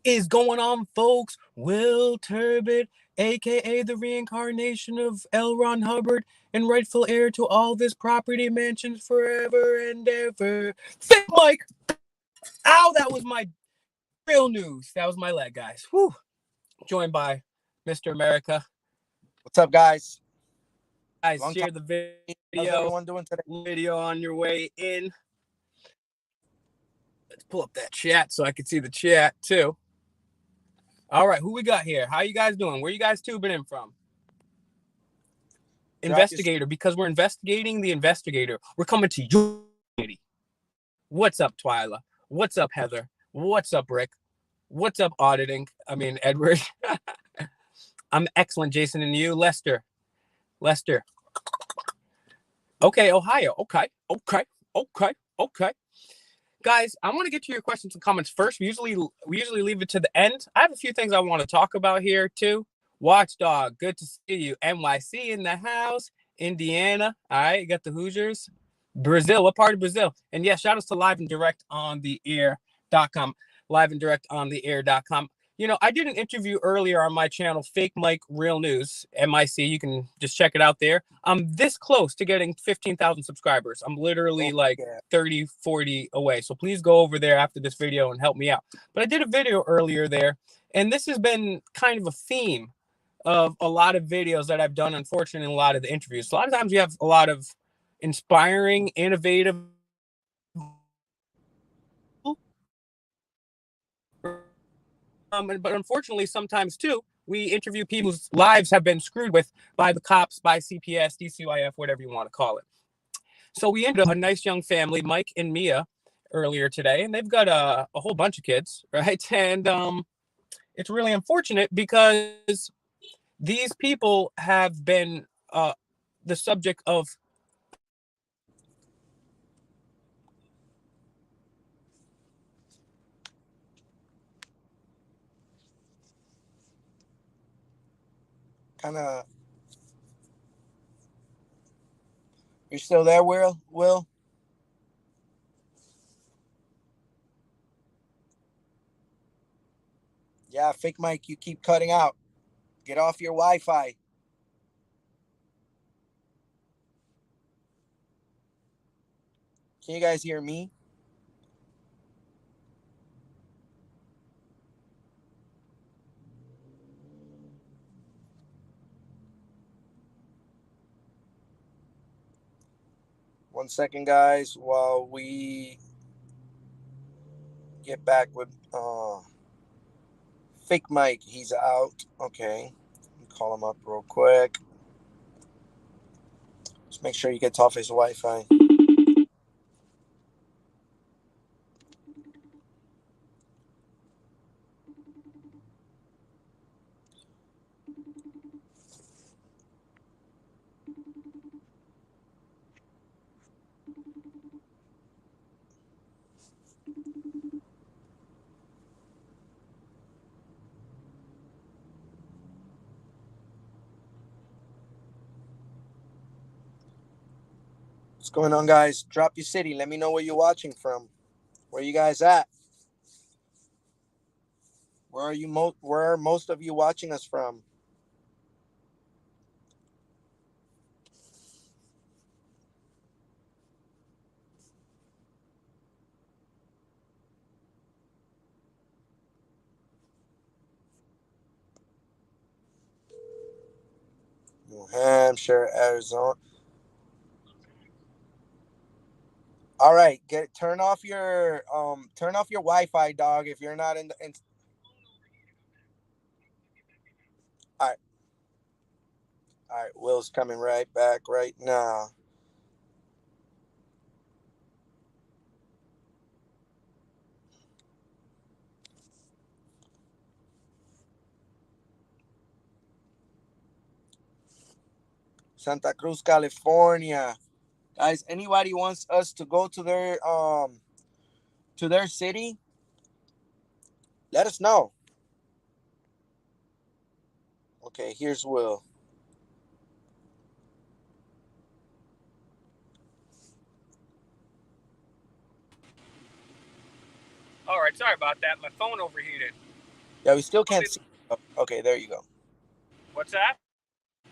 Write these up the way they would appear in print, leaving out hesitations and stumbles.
Is going on, folks? Will Turbot, aka the reincarnation of L. Ron Hubbard and rightful heir to all this property, mansions forever and ever. Fake Mike! Ow, that was my real news. That was my leg, guys. Whew. Joined by Mr. America. What's up, guys? Guys, Long share time. the video. How's everyone doing today? Video on your way in. Let's pull up that chat so I can see the chat too. All right, who we got here? How you guys doing? Where you guys tubing in from? Investigator, because we're investigating the investigator. We're coming to you. What's up, Twyla? What's up, Heather? What's up, Rick? What's up, Auditing? I mean, Edward. I'm excellent, Jason, and you, Lester. Okay, Ohio. Okay. Guys, I want to get to your questions and comments first. We usually leave it to the end. I have a few things I want to talk about here too. Watchdog, good to see you. NYC in the house. Indiana. All right, you got the Hoosiers. Brazil, what part of Brazil? And yeah, shout outs to live and direct on the air.com. Live and direct on the air.com. You know, I did an interview earlier on my channel, Fake Mike Real News, MIC. You can just check it out there. I'm this close to getting 15,000 subscribers. I'm literally 30, 40 away. So please go over there after this video and help me out. But I did a video earlier there, and this has been kind of a theme of a lot of videos that I've done, unfortunately, in a lot of the interviews. So a lot of times you have a lot of inspiring, innovative, but unfortunately, sometimes too, we interview people whose lives have been screwed with by the cops, by CPS, DCYF, whatever you want to call it. So we ended up a nice young family, Mike and Mia, earlier today, and they've got a whole bunch of kids, right? And it's really unfortunate because these people have been the subject of kind of. You still there, Will? Yeah, Fake Mike, you keep cutting out. Get off your Wi-Fi. Can you guys hear me? One second, guys, while we get back with Fake Mike. He's out. Okay. Call him up real quick. Just make sure he gets off his Wi-Fi. What's going on, guys? Drop your city. Let me know where you're watching from. Where you guys at? Where are most of you watching us from? New Hampshire, Arizona. All right, turn off your Wi-Fi, dog. If you're not in. All right, all right. Will's coming right back right now. Santa Cruz, California. Guys, anybody wants us to go to their city? Let us know. Okay, here's Will. All right, sorry about that. My phone overheated. Yeah, we still can't see. Oh, okay, there you go. What's that?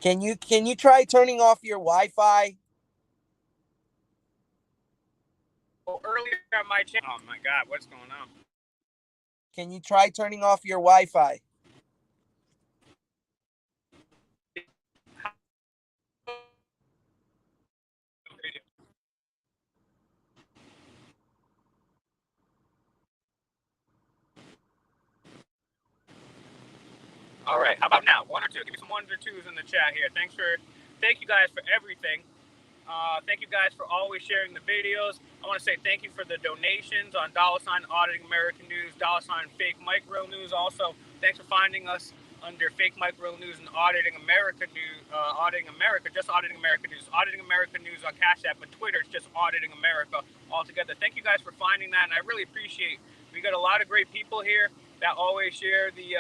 Can you try turning off your Wi-Fi? Well, earlier on my channel. Oh my God, what's going on? Can you try turning off your Wi-Fi? All right, how about now? One or two? Give me some ones or twos in the chat here. Thank you guys for everything. Thank you guys for always sharing the videos. I want to say thank you for the donations on $sign Auditing American News, $sign Fake Micro News. Also, thanks for finding us under Fake Micro News and Auditing America News, Auditing America, just Auditing America News, Auditing America News on Cash App, but Twitter it's just Auditing America altogether. Thank you guys for finding that, and I really appreciate. We got a lot of great people here that always share the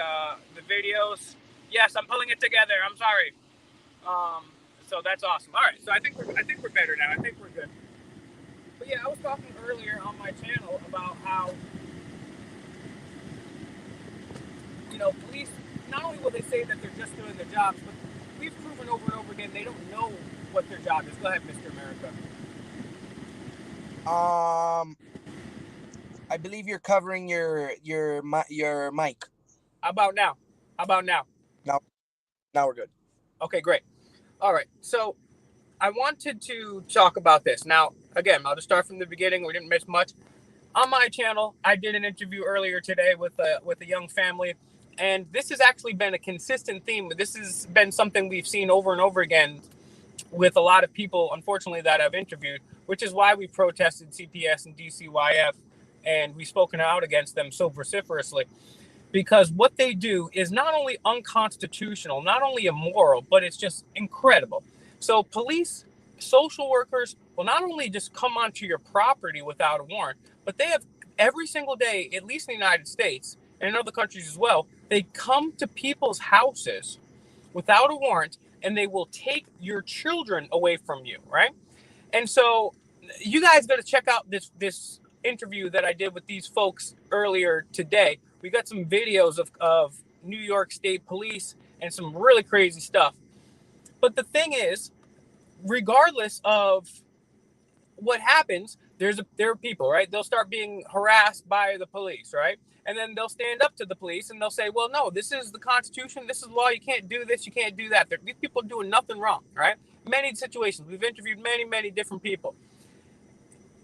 videos. Yes, I'm pulling it together. I'm sorry. So that's awesome. All right, so I think we're better now. I think we're good. But yeah, I was talking earlier on my channel about how police not only will they say that they're just doing their jobs, but we've proven over and over again they don't know what their job is. Go ahead, Mr. America. I believe you're covering your mic. How about now? Now we're good. Okay, great. All right, so I wanted to talk about this. Now, again, I'll just start from the beginning. We didn't miss much. On my channel, I did an interview earlier today with a young family, and this has actually been a consistent theme. This has been something we've seen over and over again with a lot of people, unfortunately, that I've interviewed, which is why we protested CPS and DCYF, and we've spoken out against them so vociferously. Because what they do is not only unconstitutional, not only immoral, but it's just incredible. So police, social workers will not only just come onto your property without a warrant, but they have every single day, at least in the United States and in other countries as well, they come to people's houses without a warrant and they will take your children away from you, right? And so you guys got to check out this interview that I did with these folks earlier today. We got some videos of New York State Police and some really crazy stuff. But the thing is, regardless of what happens, there are people, right? They'll start being harassed by the police, right? And then they'll stand up to the police and they'll say, well, no, this is the Constitution. This is law. You can't do this. You can't do that. These people are doing nothing wrong, right? Many situations. We've interviewed many different people.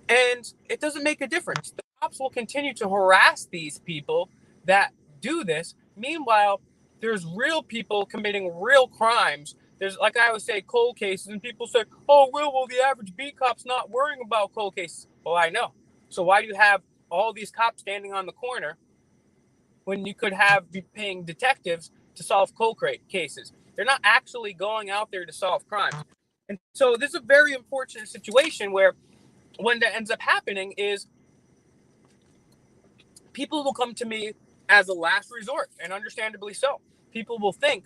And it doesn't make a difference. The cops will continue to harass these people that do this. Meanwhile, there's real people committing real crimes. There's, like I always say, cold cases, and people say, oh, well, the average beat cop's not worrying about cold cases. Well, I know. So why do you have all these cops standing on the corner when you could be paying detectives to solve cold cases? They're not actually going out there to solve crimes. And so this is a very unfortunate situation where what ends up happening is people will come to me as a last resort, and understandably so. People will think,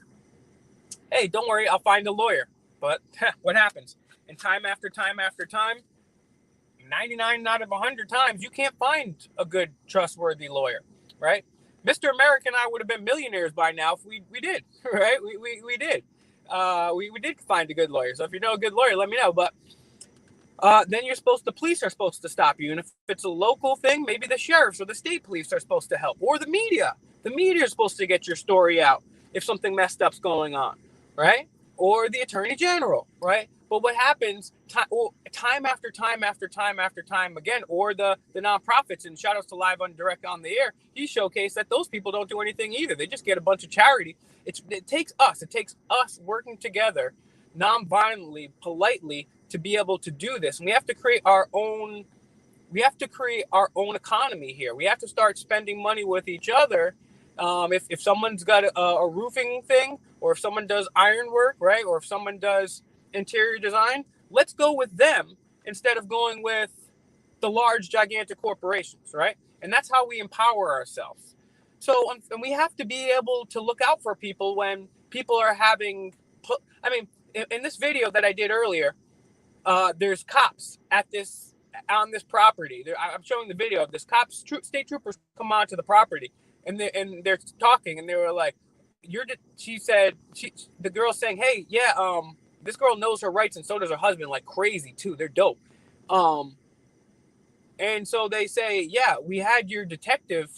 hey, don't worry, I'll find a lawyer. But what happens? And time after time after time, 99 out of 100 times, you can't find a good, trustworthy lawyer, right? Mr. America and I would have been millionaires by now if we did, right? We did. We did find a good lawyer. So if you know a good lawyer, let me know. But then the police are supposed to stop you. And if it's a local thing, maybe the sheriffs or the state police are supposed to help, or the media. The media is supposed to get your story out if something messed up's going on, right? Or the attorney general, right? But what happens time after time after time after time again, or the nonprofits, and shout outs to Live on Direct on the Air, he showcased that those people don't do anything either. They just get a bunch of charity. It takes us working together non-violently, politely, to be able to do this. And we have to create our own economy here. We have to start spending money with each other. If someone's got a roofing thing, or if someone does ironwork, right, or if someone does interior design, let's go with them instead of going with the large, gigantic corporations, right? And that's how we empower ourselves. So, and we have to be able to look out for people when people are having, in this video that I did earlier, there's cops on this property. I'm showing the video of this. State troopers come onto the property, and they're talking, and they were like, the girl saying, hey, yeah, this girl knows her rights, and so does her husband, like crazy too. They're dope. And so they say, yeah, we had your detective,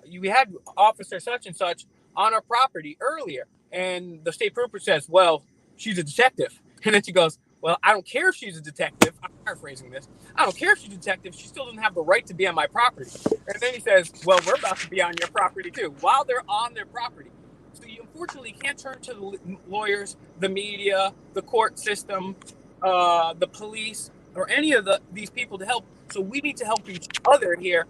we had officer such and such on our property earlier. And the state trooper says, well, she's a detective. And then she goes, well, I don't care if she's a detective. I'm paraphrasing this. I don't care if she's a detective. She still doesn't have the right to be on my property. And then he says, well, we're about to be on your property too, while they're on their property. So you unfortunately can't turn to the lawyers, the media, the court system, the police, or any of these people to help. So we need to help each other here.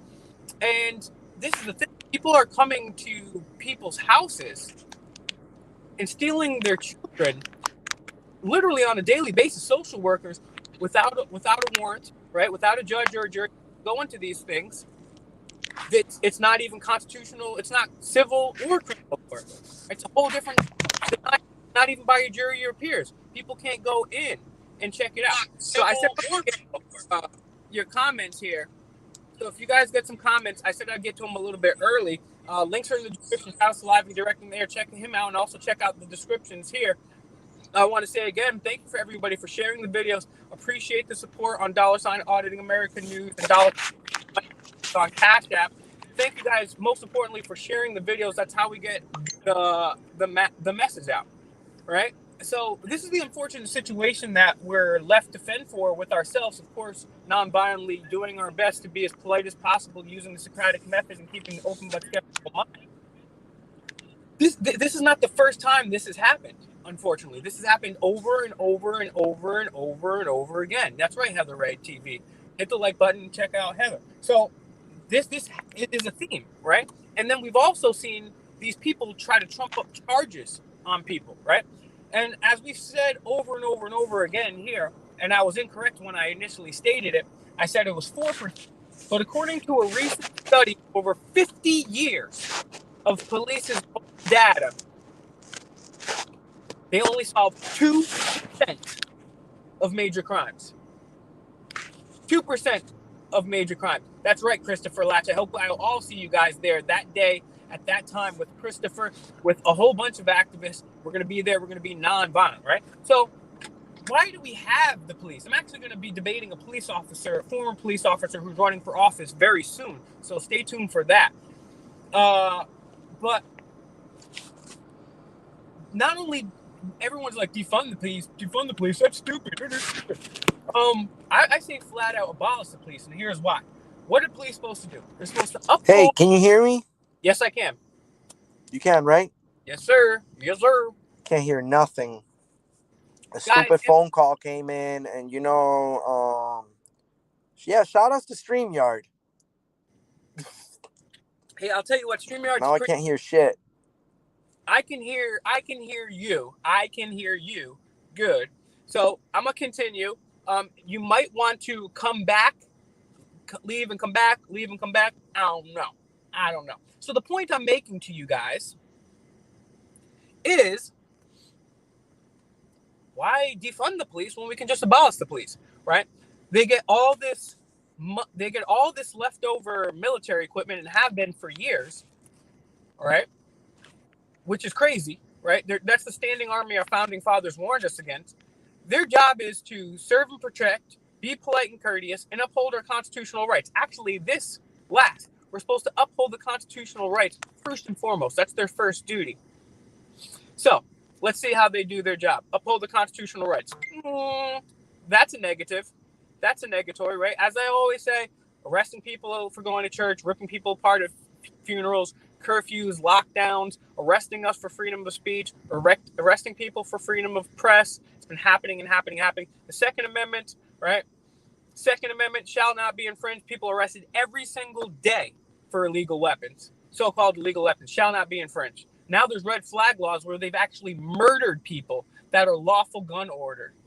And this is the thing. People are coming to people's houses and stealing their children literally on a daily basis. Social workers without a warrant, right? Without a judge or a jury, go into these things. It's not even constitutional. It's not civil or criminal court. It's a whole different. It's not even by your jury or peers. People can't go in and check it out. So I said your comments here. So if you guys get some comments, I said I'd get to them a little bit early. Links are in the description. House Live and directing there. Check him out, and also check out the descriptions here. I want to say again, thank you for everybody for sharing the videos. Appreciate the support on $ Auditing American News and on Cash App. Thank you guys, most importantly, for sharing the videos. That's how we get the message out, right? So this is the unfortunate situation that we're left to fend for with ourselves, of course, non-violently, doing our best to be as polite as possible, using the Socratic method and keeping an open but skeptical mind. This is not the first time this has happened, unfortunately. This has happened over and over and over and over and over again. That's right, Heather Ray TV. Hit the like button and check out Heather. So this is a theme, right? And then we've also seen these people try to trump up charges on people, right? And as we've said over and over and over again here, and I was incorrect when I initially stated it, I said it was 4%. But according to a recent study over 50 years of police's data, they only solve 2% of major crimes. 2% of major crimes. That's right, Christopher Latch. I hope I'll all see you guys there that day at that time with Christopher, with a whole bunch of activists. We're going to be there. We're going to be non-violent, right? So why do we have the police? I'm actually going to be debating a former police officer who's running for office very soon. So stay tuned for that. But not only everyone's like, defund the police, that's stupid. I say flat out abolish the police, and here's why. What are police supposed to do? They're supposed to uphold. Hey, can you hear me? Yes, I can. You can, right? Yes, sir. Yes, sir. Can't hear nothing. Stupid phone call came in, and yeah, shout outs to StreamYard. Hey, I'll tell you what, StreamYard. Now I can't hear shit. I can hear you. I can hear you. Good. So I'm gonna continue. You might want to come back, leave and come back, leave and come back. I don't know. So the point I'm making to you guys is, why defund the police when we can just abolish the police, right? They get all this leftover military equipment and have been for years, all right? Which is crazy, right? That's the standing army our founding fathers warned us against. Their job is to serve and protect, be polite and courteous, and uphold our constitutional rights. Actually, this last, we're supposed to uphold the constitutional rights first and foremost. That's their first duty. So let's see how they do their job. Uphold the constitutional rights. That's a negative. That's a negatory, right? As I always say, arresting people for going to church, ripping people apart at funerals, curfews, lockdowns, arresting us for freedom of speech, arresting people for freedom of press. It's been happening. The Second Amendment, right? Second Amendment shall not be infringed. People arrested every single day for illegal weapons. So-called illegal weapons shall not be infringed. Now there's red flag laws where they've actually murdered people that are lawful gun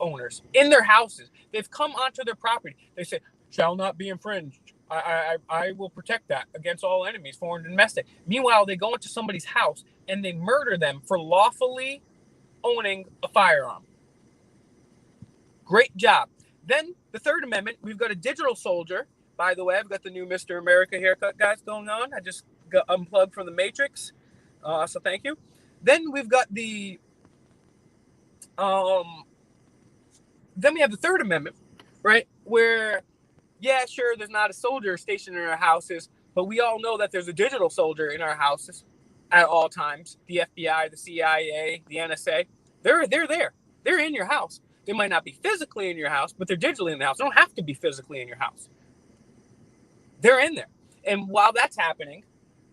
owners in their houses. They've come onto their property. They say, shall not be infringed. I will protect that against all enemies, foreign and domestic. Meanwhile, they go into somebody's house and they murder them for lawfully owning a firearm. Great job. Then the Third Amendment, we've got a digital soldier. By the way, I've got the new Mr. America haircut, guys, going on. I just got unplugged from the Matrix. So thank you. Then we've got the then we have the Third Amendment, right? Where, yeah, sure, there's not a soldier stationed in our houses, but we all know that there's a digital soldier in our houses at all times. The FBI, the CIA, the NSA, they're there. They're in your house. They might not be physically in your house, but they're digitally in the house. They don't have to be physically in your house. They're in there. And while that's happening,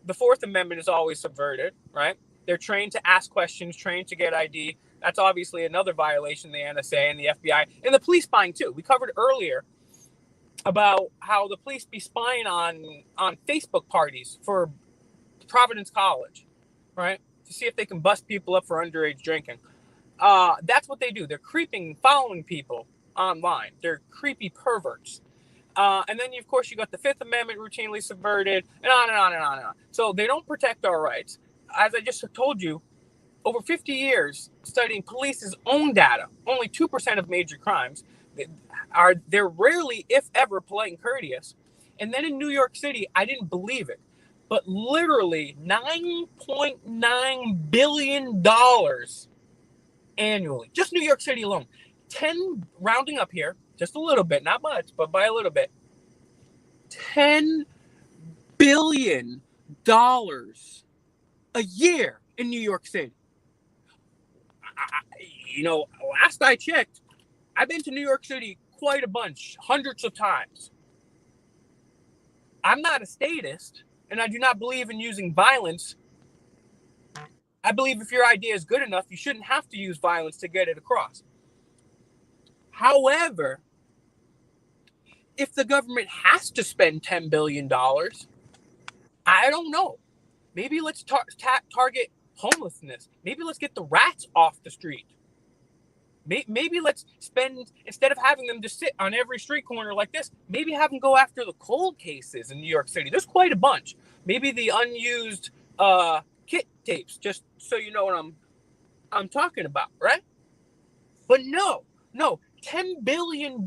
the Fourth Amendment is always subverted, right? They're trained to ask questions, trained to get ID. That's obviously another violation, the NSA and the FBI, and the police spying too. We covered earlier about how the police be spying on Facebook parties for Providence College, right? To see if they can bust people up for underage drinking. That's what they do. They're creeping, following people online. They're creepy perverts. And then, of course, you got the Fifth Amendment routinely subverted, and on and on and on and on. So they don't protect our rights. As I just told you, over 50 years studying police's own data, only 2% of major crimes they're rarely, if ever, polite and courteous. And then in New York City, I didn't believe it, but literally $9.9 billion annually, just New York City alone. 10, rounding up here, just a little bit, not much, but by a little bit, $10 billion a year in New York City. Last I checked, I've been to New York City quite a bunch, hundreds of times. I'm not a statist, and I do not believe in using violence. I believe if your idea is good enough, you shouldn't have to use violence to get it across. However, if the government has to spend $10 billion, I don't know. Maybe let's target homelessness. Maybe let's get the rats off the street. Maybe let's spend, instead of having them just sit on every street corner like this, maybe have them go after the cold cases in New York City. There's quite a bunch. Maybe the unused kit tapes, just so you know what I'm talking about, right? But no, $10 billion.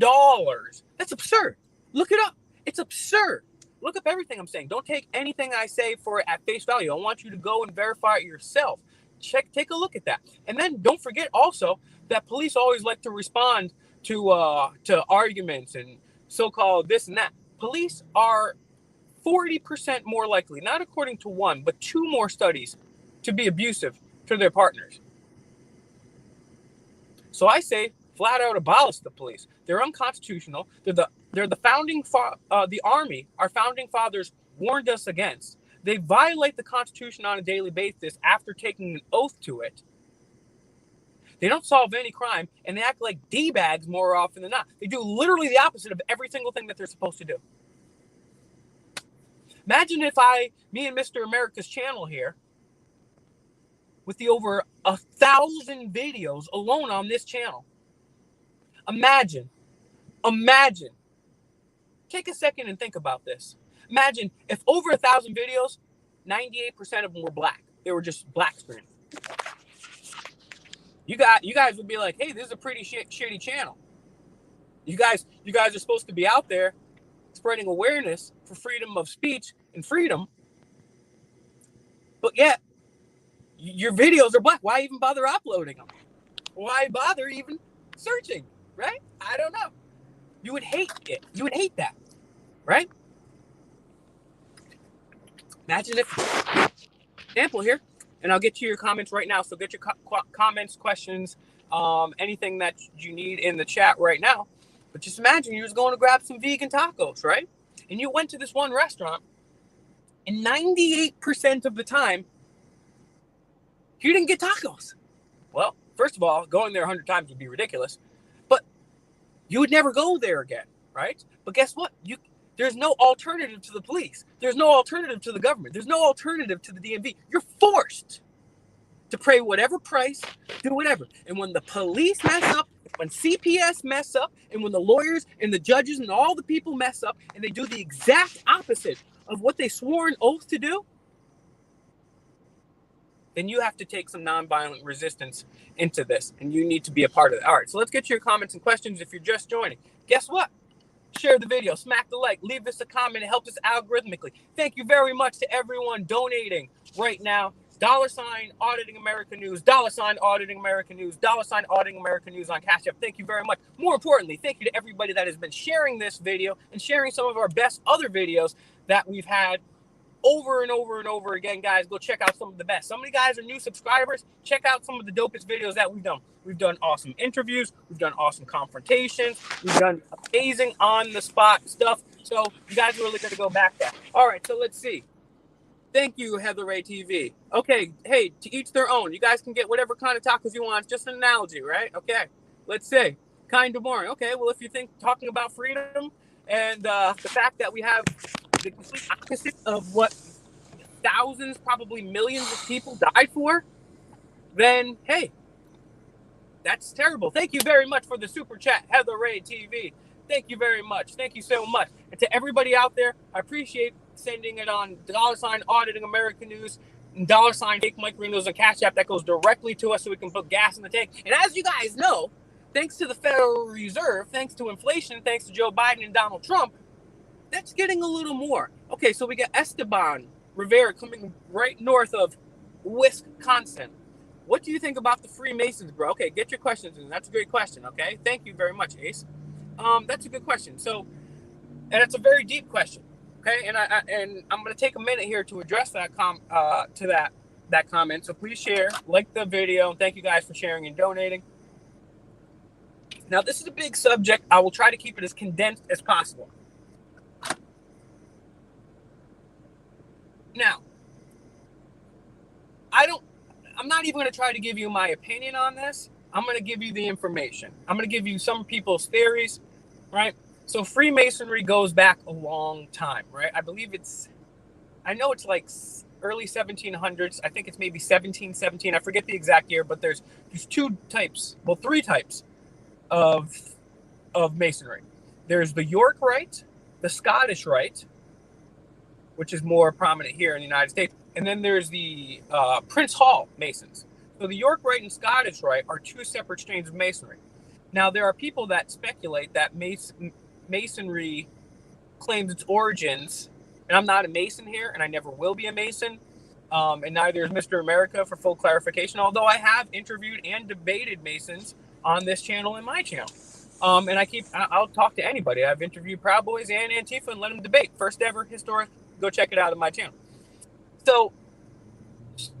That's absurd. Look it up. It's absurd. Look up everything I'm saying. Don't take anything I say for it at face value. I want you to go and verify it yourself. Take a look at that. And then don't forget also that police always like to respond to arguments and so-called this and that. Police are 40% more likely, not according to one, but two more studies, to be abusive to their partners. So I say flat out abolish the police. They're unconstitutional. They're the founding the army our founding fathers warned us against. They violate the Constitution on a daily basis after taking an oath to it. They don't solve any crime, and they act like D-bags more often than not. They do literally the opposite of every single thing that they're supposed to do. Imagine if me and Mr. America's channel here, with the over 1,000 videos alone on this channel. Imagine. Take a second and think about this. Imagine if over 1,000 videos, 98% of them were black. They were just black screen. You guys would be like, hey, this is a pretty shitty channel. You guys are supposed to be out there spreading awareness for freedom of speech and freedom. But yet, your videos are black. Why even bother uploading them? Why bother even searching, right? I don't know. You would hate it. You would hate that, right? Imagine if, example here, and I'll get to your comments right now. So get your comments, questions, anything that you need in the chat right now. But just imagine you was going to grab some vegan tacos, right? And you went to this one restaurant, and 98% of the time, you didn't get tacos. Well, first of all, going there 100 times would be ridiculous. But you would never go there again, right? But guess what? There's no alternative to the police. There's no alternative to the government. There's no alternative to the DMV. You're forced to pay whatever price, do whatever. And when the police mess up, when CPS mess up, and when the lawyers and the judges and all the people mess up, and they do the exact opposite of what they swore an oath to do, then you have to take some nonviolent resistance into this, and you need to be a part of it. All right, so let's get to your comments and questions if you're just joining. Guess what? share the video, smack the like, leave us a comment. It helps us algorithmically. Thank you very much to everyone donating right now. $ Auditing America News, $ Auditing America News, $ Auditing America News on Cash App. Thank you very much. More importantly, thank you to everybody that has been sharing this video and sharing some of our best other videos that we've had over and over and over again. Guys, go check out some of the best. Some of you guys are new subscribers. Check out some of the dopest videos that we've done. We've done awesome interviews. We've done awesome confrontations. We've done amazing on-the-spot stuff. So you guys are really going to go back there. All right, so let's see. Thank you, Heather Ray TV. Okay, hey, to each their own. You guys can get whatever kind of tacos you want. It's just an analogy, right? Okay, let's say. Kind of boring. Okay, well, if you think talking about freedom and the fact that we have the complete opposite of what thousands, probably millions of people died for, then, hey, that's terrible. Thank you very much for the super chat, Heather Ray TV. Thank you very much. Thank you so much. And to everybody out there, I appreciate sending it on $ Auditing American News and $ Fake Mike Ringos and Cash App. That goes directly to us so we can put gas in the tank. And as you guys know, thanks to the Federal Reserve, thanks to inflation, thanks to Joe Biden and Donald Trump, that's getting a little more. Okay, so we got Esteban Rivera coming right north of Wisconsin. What do you think about the Freemasons, bro? Okay, get your questions in. That's a great question, okay? Thank you very much, Ace. That's a good question. So, and it's a very deep question, okay? And I'm going to take a minute here to address that that comment. So please share, like the video. Thank you guys for sharing and donating. Now, this is a big subject. I will try to keep it as condensed as possible. Now, I'm not even going to try to give you my opinion on this. I'm going to give you the information. I'm going to give you some people's theories, right? So Freemasonry goes back a long time, right? I know it's like early 1700s. I think it's maybe 1717. I forget the exact year, but there's three types of Masonry. There's the York Rite, the Scottish Rite, which is more prominent here in the United States. And then there's the Prince Hall Masons. So the York Rite and Scottish Rite are two separate strains of Masonry. Now, there are people that speculate that Masonry claims its origins, and I'm not a Mason here, and I never will be a Mason, and neither is Mr. America, for full clarification, although I have interviewed and debated Masons on this channel and my channel. And I'll talk to anybody. I've interviewed Proud Boys and Antifa and let them debate. First ever historic. Go check it out on my channel. So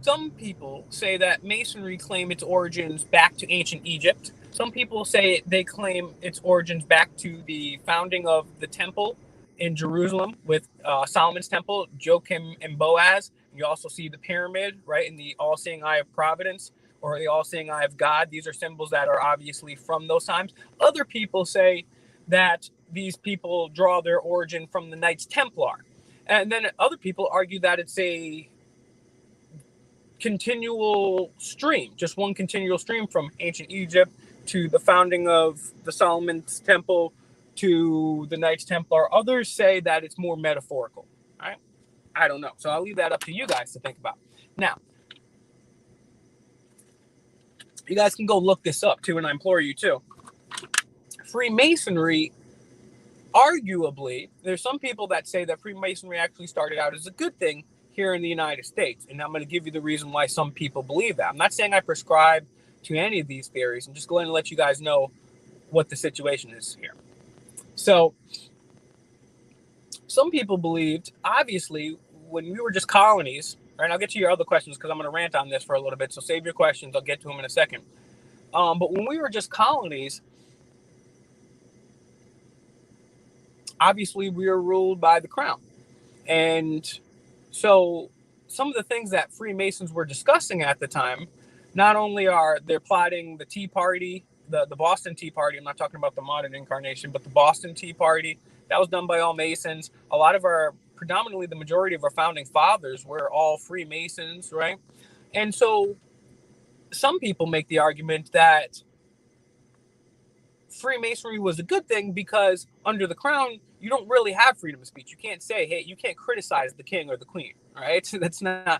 some people say that Masonry claim its origins back to ancient Egypt. Some people say they claim its origins back to the founding of the temple in Jerusalem with Solomon's temple, Joachim and Boaz. You also see the pyramid, right, in the all-seeing eye of providence or the all-seeing eye of God. These are symbols that are obviously from those times. Other people say that these people draw their origin from the Knights Templar. And then other people argue that it's a continual stream, just one continual stream from ancient Egypt to the founding of the Solomon's Temple to the Knights Templar. Others say that it's more metaphorical. Right? I don't know. So I'll leave that up to you guys to think about. Now, you guys can go look this up too, and I implore you to. Freemasonry, arguably, there's some people that say that Freemasonry actually started out as a good thing here in the United States. And I'm going to give you the reason why some people believe that. I'm not saying I prescribe to any of these theories. I'm just going to let you guys know what the situation is here. So some people believed, obviously, when we were just colonies, right? And I'll get to your other questions because I'm going to rant on this for a little bit. So save your questions. I'll get to them in a second. But when we were just colonies, obviously we were ruled by the crown. And so some of the things that Freemasons were discussing at the time, not only are they plotting the Tea Party, the Boston Tea Party, I'm not talking about the modern incarnation, but the Boston Tea Party, that was done by all Masons. A lot of predominantly the majority of our founding fathers were all Freemasons, right? And so some people make the argument that Freemasonry was a good thing because under the crown, you don't really have freedom of speech. You can't say, hey, you can't criticize the king or the queen, right? So that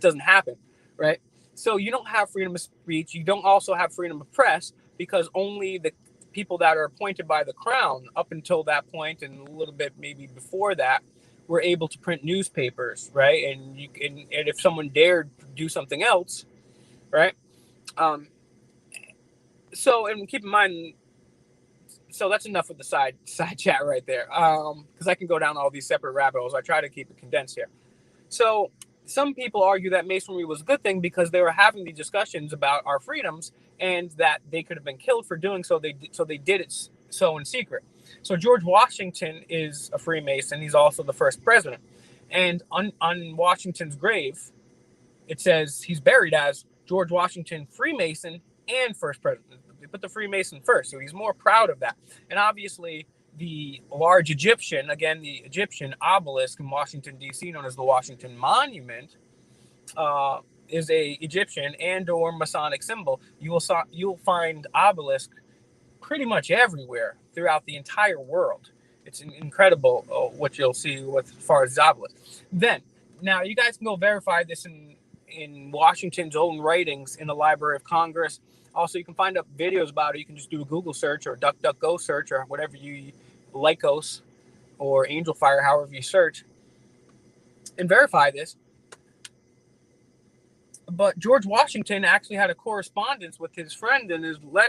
doesn't happen, right? So you don't have freedom of speech. You don't also have freedom of press because only the people that are appointed by the crown up until that point, and a little bit maybe before that, were able to print newspapers, right? And and if someone dared do something else, right? So, and keep in mind, so that's enough with the side chat right there, because I can go down all these separate rabbit holes. I try to keep it condensed here. So some people argue that Masonry was a good thing because they were having these discussions about our freedoms, and that they could have been killed for doing so. They did it so in secret. So George Washington is a Freemason. He's also the first president. And on Washington's grave, it says he's buried as George Washington, Freemason and first president. They put the Freemason first, so he's more proud of that. And obviously, the large Egyptian, again, the Egyptian obelisk in Washington, D.C., known as the Washington Monument, is a Egyptian and or Masonic symbol. You'll find obelisk pretty much everywhere throughout the entire world. It's incredible what you'll see with as far as obelisk. Then, now you guys can go verify this in Washington's own writings in the Library of Congress. Also, you can find up videos about it. You can just do a Google search or a DuckDuckGo search or whatever you Lycos or Angel Fire, however you search, and verify this. But George Washington actually had a correspondence with his friend in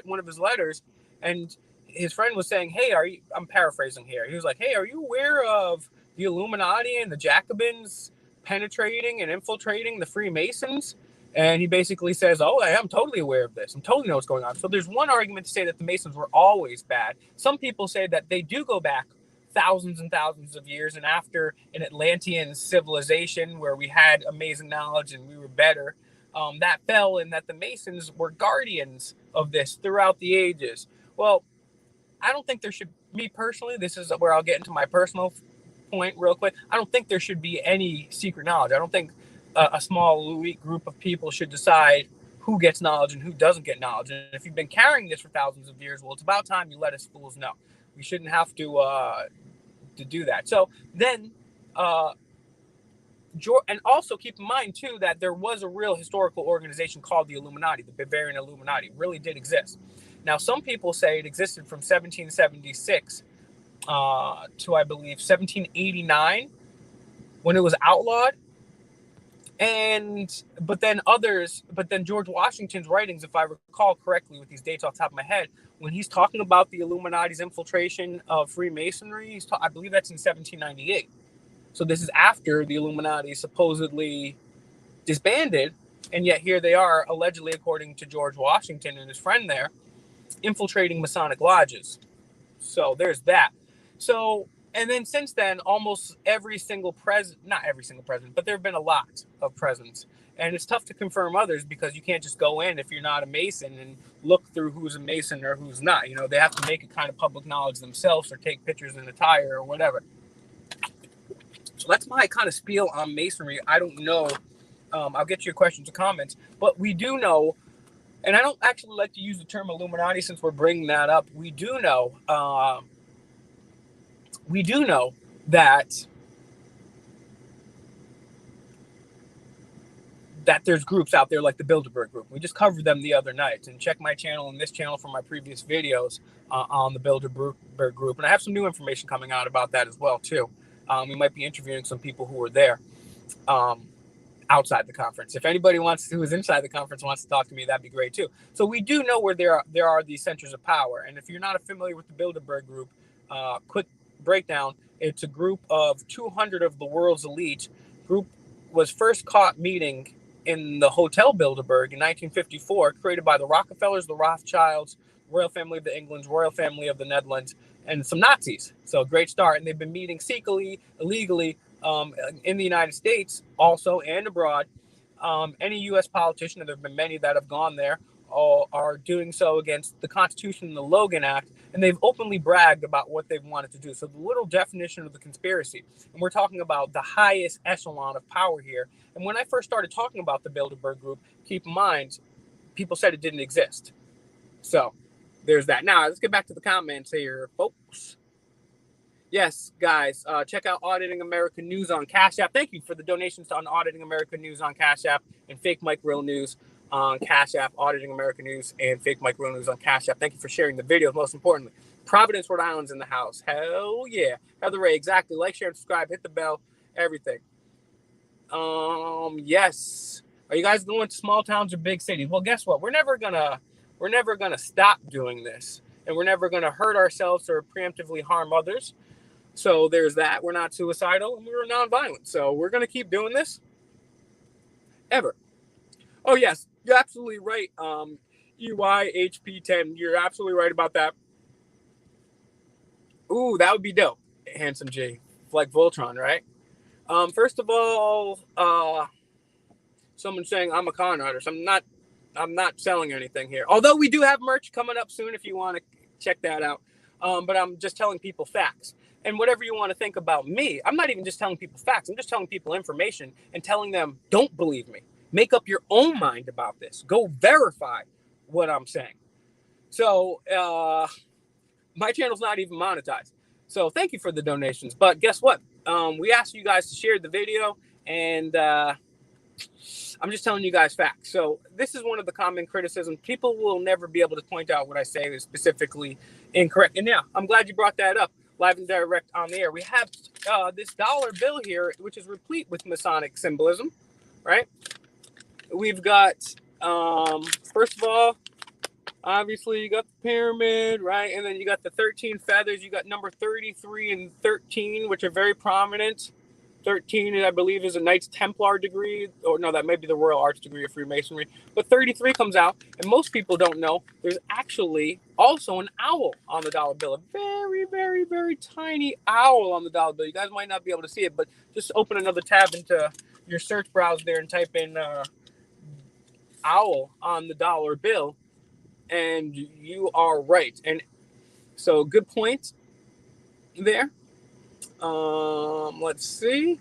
one of his letters, and his friend was saying, "Hey, I'm paraphrasing here. He was like, "Hey, are you aware of the Illuminati and the Jacobins penetrating and infiltrating the Freemasons?" And he basically says, "Oh, I am totally aware of this. I totally know what's going on." So there's one argument to say that the Masons were always bad. Some people say that they do go back thousands and thousands of years, and after an Atlantean civilization where we had amazing knowledge and we were better, that fell, and that the Masons were guardians of this throughout the ages. Well, I don't think there should, me personally, this is where I'll get into my personal point real quick. I don't think there should be any secret knowledge. I don't think a small elite group of people should decide who gets knowledge and who doesn't get knowledge. And if you've been carrying this for thousands of years, well, it's about time you let us fools know. We shouldn't have to do that. So then, and also keep in mind too that there was a real historical organization called the Illuminati. The Bavarian Illuminati really did exist. Now, some people say it existed from 1776 to, I believe, 1789 when it was outlawed. But then George Washington's writings, if I recall correctly with these dates off the top of my head, when he's talking about the Illuminati's infiltration of Freemasonry, I believe that's in 1798. So this is after the Illuminati supposedly disbanded, and yet here they are, allegedly, according to George Washington and his friend there, infiltrating Masonic lodges. So there's that. So, and then since then, almost every single president, not every single president, but there have been a lot of presidents. And it's tough to confirm others because you can't just go in if you're not a Mason and look through who's a Mason or who's not. You know, they have to make it kind of public knowledge themselves or take pictures in attire or whatever. So that's my kind of spiel on Masonry. I don't know. I'll get to your questions or comments. But we do know, and I don't actually like to use the term Illuminati since we're bringing that up. We do know that there's groups out there like the Bilderberg group. We just covered them the other night. And check my channel and this channel for my previous videos on the Bilderberg group. And I have some new information coming out about that as well, too. We might be interviewing some people who were there outside the conference. If anybody who is inside the conference wants to talk to me, that'd be great, too. So we do know where there are these centers of power. And if you're not familiar with the Bilderberg group, quick breakdown. It's a group of 200 of the world's elite. Group was first caught meeting in the Hotel Bilderberg in 1954, created by the Rockefellers, the Rothschilds, Royal Family of the Englands, Royal Family of the Netherlands, and some Nazis. So a great start. And they've been meeting secretly, illegally in the United States also and abroad. Any U.S. politician, and there have been many that have gone there, are doing so against the Constitution and the Logan Act, and they've openly bragged about what they've wanted to do. So the little definition of the conspiracy, and we're talking about the highest echelon of power here. And when I first started talking about the Bilderberg group, keep in mind, people said it didn't exist. So there's that. Now, let's get back to the comments here, folks. Yes, guys, check out Auditing America News on Cash App. Thank you for the donations on Auditing America News on Cash App and Fake Mike Real News. on Cash App, Auditing American News, and Fake Mike Real News on Cash App. Thank you for sharing the videos, most importantly. Providence, Rhode Island's in the house. Hell yeah. Heather Ray, exactly. Like, share, and subscribe. Hit the bell. Everything. Yes. Are you guys going to small towns or big cities? Well, guess what? We're never gonna stop doing this, and we're never gonna hurt ourselves or preemptively harm others. So there's that. We're not suicidal, and we're nonviolent. So we're gonna keep doing this ever. Oh yes, you're absolutely right. EYHP10, you're absolutely right about that. Ooh, that would be dope. Handsome G, like Voltron, right? First of all, someone saying I'm a con artist. I'm not selling anything here. Although we do have merch coming up soon if you want to check that out. But I'm just telling people facts. And whatever you want to think about me, I'm not even just telling people facts. I'm just telling people information and telling them, don't believe me. Make up your own mind about this. Go verify what I'm saying. So my channel's not even monetized. So thank you for the donations. But guess what? We asked you guys to share the video, and I'm just telling you guys facts. So this is one of the common criticisms. People will never be able to point out what I say is specifically incorrect. And yeah, I'm glad you brought that up live and direct on the air. We have this dollar bill here, which is replete with Masonic symbolism, right? We've got, first of all, obviously you got the pyramid, right? And then you got the 13 feathers. You got number 33 and 13, which are very prominent. 13, I believe, is a Knights Templar degree. Or no, that may be the Royal Arts degree of Freemasonry. But 33 comes out, and most people don't know there's actually also an owl on the dollar bill. A very, very, very tiny owl on the dollar bill. You guys might not be able to see it, but just open another tab into your search browser there and type in owl on the dollar bill, and you are right. And so good point there. Let's see.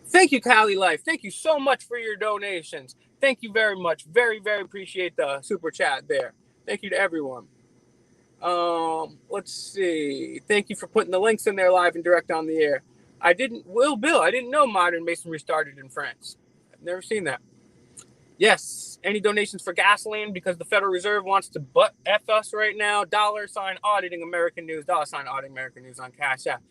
Thank you, Cali Life. Thank you so much for your donations. Thank you very much. Very, very appreciate the super chat there. Thank you to everyone. Let's see. Thank you for putting the links in there live and direct on the air. I didn't know modern masonry started in France. I've never seen that. Yes. Any donations for gasoline because the Federal Reserve wants to butt F us right now? $ Auditing American News. $ Auditing American News on Cash App.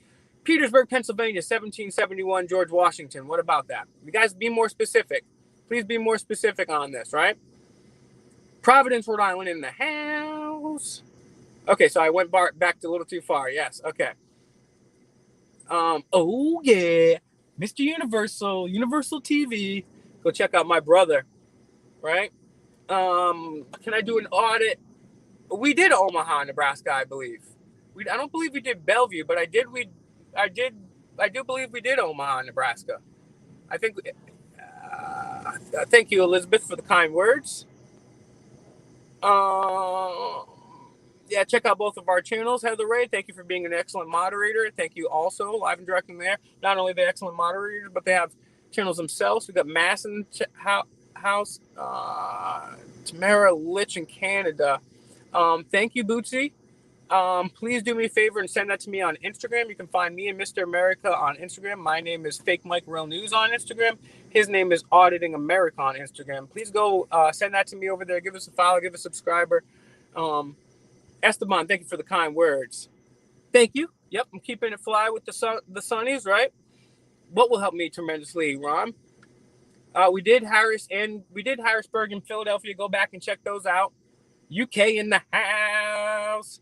Petersburg, Pennsylvania, 1771, George Washington. What about that? You guys be more specific. Please be more specific on this, right? Providence, Rhode Island in the house. Okay, so I went back a little too far. Yes, okay. Oh, yeah. Mr. Universal TV. Go check out my brother, right? Can I do an audit? We did Omaha, Nebraska, I believe. I don't believe we did Bellevue, but I do believe we did Omaha, Nebraska. I think. Thank you, Elizabeth, for the kind words. Yeah, check out both of our channels. Heather Ray, thank you for being an excellent moderator. Thank you also, live and direct in there. Not only the excellent moderators, but they have channels themselves. We got Mass in the house, Tamara Litch in Canada. Thank you, Bootsy. Please do me a favor and send that to me on Instagram. You can find me and Mr. America on Instagram. My name is Fake Mike Real News on Instagram. His name is Auditing America on Instagram. Please go send that to me over there. Give us a follow, give us a subscriber. Esteban, thank you for the kind words. Thank you. Yep, I'm keeping it fly with the Sunnies, right? What will help me tremendously, Ron? We did Harrisburg and Philadelphia. Go back and check those out. UK in the house.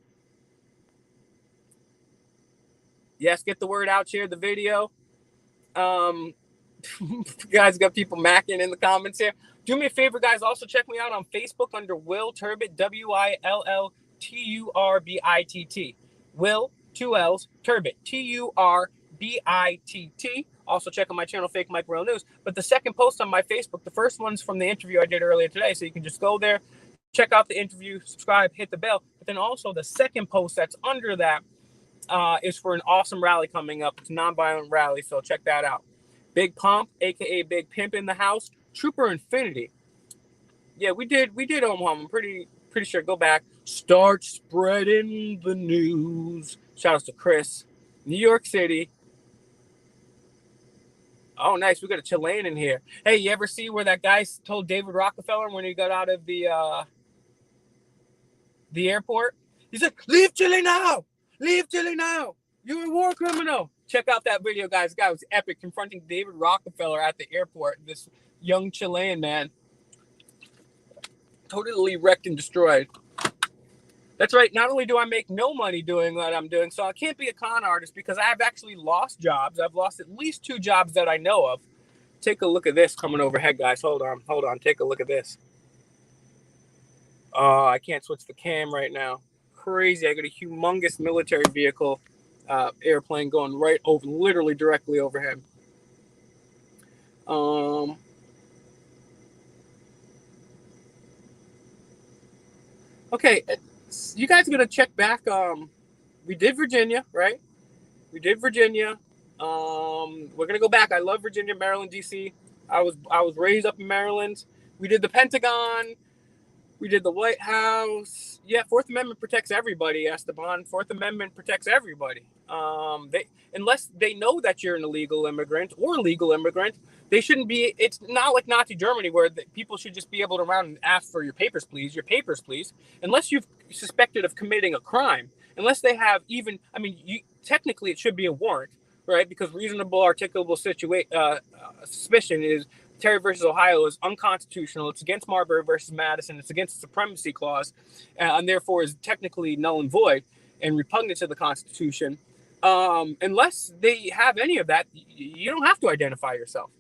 Yes, get the word out, share the video. You guys got people macking in the comments here. Do me a favor, guys. Also check me out on Facebook under Will Turbitt, WILLTURBITT. Will, 2 L's, Turbitt, TURBITT. Also check out my channel, Fake Mike Real News. But the second post on my Facebook, the first one's from the interview I did earlier today. So you can just go there, check out the interview, subscribe, hit the bell. But then also the second post that's under that is for an awesome rally coming up. It's a nonviolent rally, so check that out. Big Pomp, aka Big Pimp in the house. Trooper Infinity. Yeah, we did Omaha. I'm pretty sure. Go back. Start spreading the news. Shout out to Chris. New York City. Oh, nice. We got a Chilean in here. Hey, you ever see where that guy told David Rockefeller when he got out of the airport? He said, "Leave Chile now! Leave Chile now! You're a war criminal." Check out that video, guys. The guy was epic, confronting David Rockefeller at the airport. This young Chilean man, totally wrecked and destroyed. That's right. Not only do I make no money doing what I'm doing, so I can't be a con artist because I've actually lost jobs. I've lost at least 2 jobs that I know of. Take a look at this coming overhead, guys. Hold on. Take a look at this. Oh, I can't switch the cam right now. Crazy. I got a humongous military vehicle, airplane going right over, literally directly overhead. Okay, you guys are gonna check back. We did Virginia, right? We did Virginia. We're gonna go back. I love Virginia, Maryland, DC. I was raised up in Maryland. We did the Pentagon. We did the White House. Yeah, Fourth Amendment protects everybody, Esteban. Fourth Amendment protects everybody. Unless they know that you're an illegal immigrant or legal immigrant, they shouldn't be. It's not like Nazi Germany where people should just be able to run and ask for your papers, please. Your papers, please. Unless you've suspected of committing a crime. Unless they have even, I mean, technically it should be a warrant, right? Because reasonable, articulable suspicion is Terry versus Ohio is unconstitutional. It's against Marbury versus Madison. It's against the Supremacy Clause, and therefore is technically null and void and repugnant to the Constitution. Unless they have any of that, you don't have to identify yourself.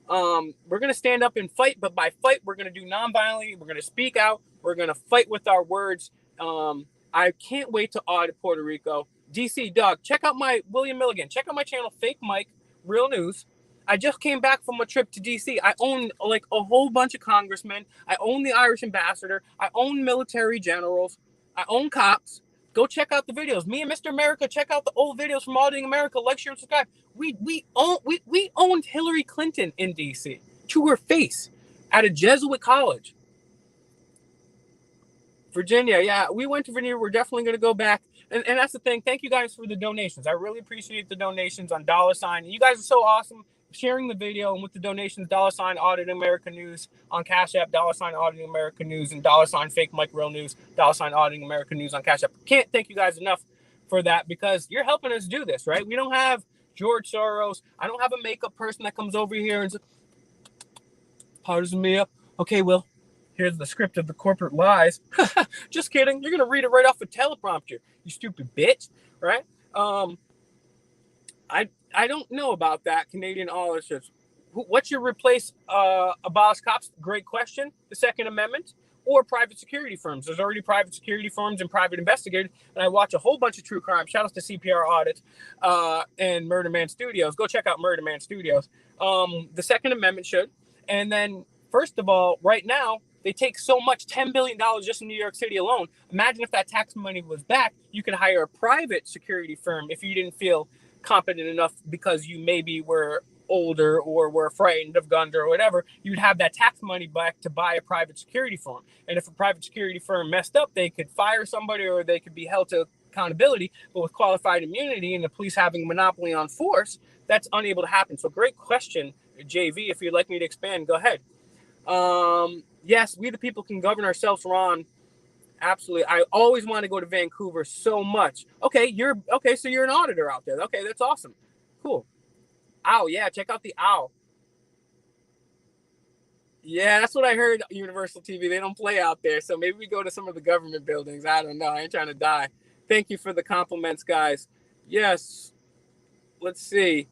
We're going to stand up and fight, but by fight, we're going to do nonviolently. We're going to speak out. We're going to fight with our words. I can't wait to audit Puerto Rico. DC, Doug, check out my William Milligan. Check out my channel, Fake Mike, Real News. I just came back from a trip to DC. I own like a whole bunch of congressmen. I own the Irish ambassador. I own military generals. I own cops. Go check out the videos. Me and Mr. America, check out the old videos from Auditing America. Like, share, and subscribe. We owned Hillary Clinton in DC to her face at a Jesuit college. Virginia, yeah, we went to Virginia. We're definitely going to go back. And that's the thing. Thank you guys for the donations. I really appreciate the donations on $. You guys are so awesome. Sharing the video and with the donations, $ Auditing America News on Cash App, $ Auditing America News, and $ Fake Mike Real News, $ Auditing America News on Cash App. Can't thank you guys enough for that because you're helping us do this, right? We don't have George Soros. I don't have a makeup person that comes over here and powders me up. Okay, Will, here's the script of the corporate lies. Just kidding. You're going to read it right off a teleprompter, you stupid bitch, right? I don't know about that, Canadian auditors. What should replace abolish cops? Great question. The Second Amendment or private security firms. There's already private security firms and private investigators. And I watch a whole bunch of true crime. Shout out to CPR Audit and Murder Man Studios. Go check out Murder Man Studios. The Second Amendment should. And then, first of all, right now, they take so much, $10 billion just in New York City alone. Imagine if that tax money was back, you could hire a private security firm if you didn't feel competent enough because you maybe were older or were frightened of guns or whatever. You'd have that tax money back to buy a private security firm. And if a private security firm messed up, they could fire somebody or they could be held to accountability. But with qualified immunity and the police having a monopoly on force, that's unable to happen. So great question, JV. If you'd like me to expand, go ahead. Yes, we the people can govern ourselves, Ron. Absolutely. I always want to go to Vancouver so much. Okay, so you're an auditor out there. Okay, that's awesome. Cool. Ow, yeah, check out the owl. Yeah, that's what I heard, Universal TV. They don't play out there. So maybe we go to some of the government buildings. I don't know. I ain't trying to die. Thank you for the compliments, guys. Yes. Let's see.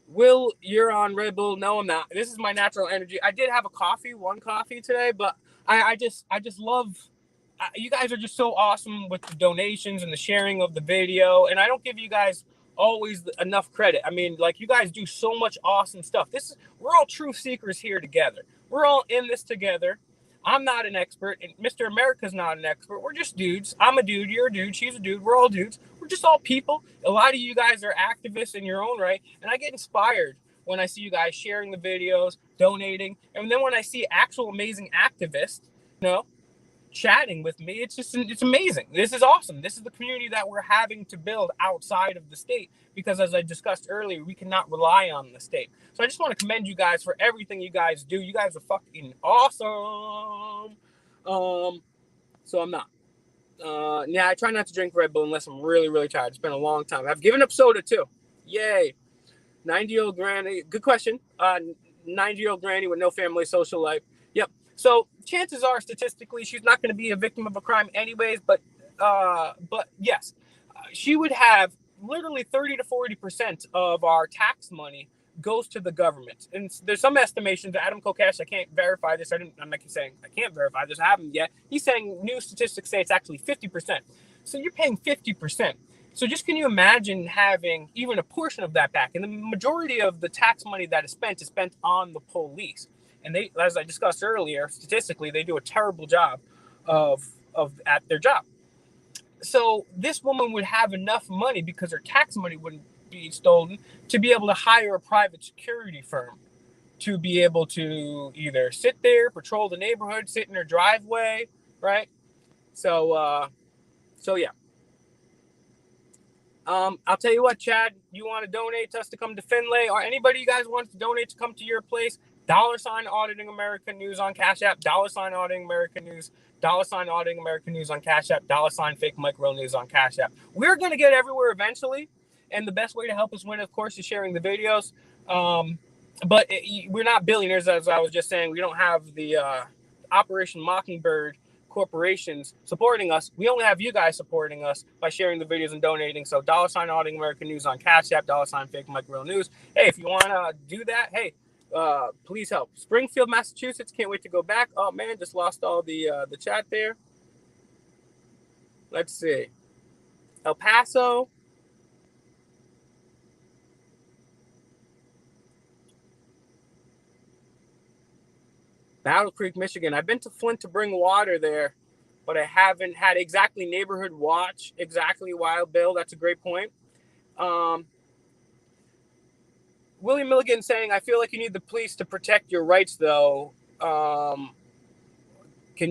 Will, you're on Red Bull. No, I'm not. This is my natural energy. I did have one coffee today, but I just love, you guys are just so awesome with the donations and the sharing of the video. And I don't give you guys always enough credit. I mean, like, you guys do so much awesome stuff. We're all truth seekers here together. We're all in this together. I'm not an expert, and Mr. America's not an expert. We're just dudes. I'm a dude. You're a dude. She's a dude. We're all dudes. We're just all people. A lot of you guys are activists in your own right, and I get inspired when I see you guys sharing the videos, donating, and then when I see actual amazing activists, chatting with me. It's amazing. This is awesome. This is the community that we're having to build outside of the state, because as I discussed earlier, we cannot rely on the state. So I just want to commend you guys for everything you guys do. You guys are fucking awesome. So I'm not. Yeah, I try not to drink Red Bull unless I'm really, really tired. It's been a long time. I've given up soda too. Yay. 90-year-old granny. Good question. 90-year-old granny with no family, social life. Yep. So chances are, statistically, she's not going to be a victim of a crime anyways. But yes, she would have literally 30 to 40% of our tax money goes to the government. And there's some estimations. Adam Kokesh, I can't verify this. I'm not saying I can't verify this. I haven't yet. He's saying new statistics say it's actually 50%. So you're paying 50%. So just can you imagine having even a portion of that back? And the majority of the tax money that is spent on the police. And they, as I discussed earlier, statistically, they do a terrible job at their job. So this woman would have enough money, because her tax money wouldn't be stolen, to be able to hire a private security firm to be able to either sit there, patrol the neighborhood, sit in her driveway, right? So yeah. I'll tell you what, Chad, you want to donate to us to come to Finlay, or anybody you guys want to donate to come to your place, $ Auditing America News on Cash App, $ Auditing America News, $ Auditing America News on Cash App, $ Fake Mike Real News on Cash App. We're going to get everywhere eventually, and the best way to help us win, of course, is sharing the videos. But we're not billionaires, as I was just saying. We don't have the Operation Mockingbird corporations supporting us. We only have you guys supporting us by sharing the videos and donating. So $ Auditing America News on Cash App, $ Fake Mike Real News. Hey, if you want to do that, hey, please help. Springfield, Massachusetts, can't wait to go back. Oh man, just lost all the chat there. Let's see. El Paso. Battle Creek, Michigan. I've been to Flint to bring water there, but I haven't had exactly neighborhood watch, exactly Wild Bill. That's a great point. William Milligan saying, I feel like you need the police to protect your rights, though. Can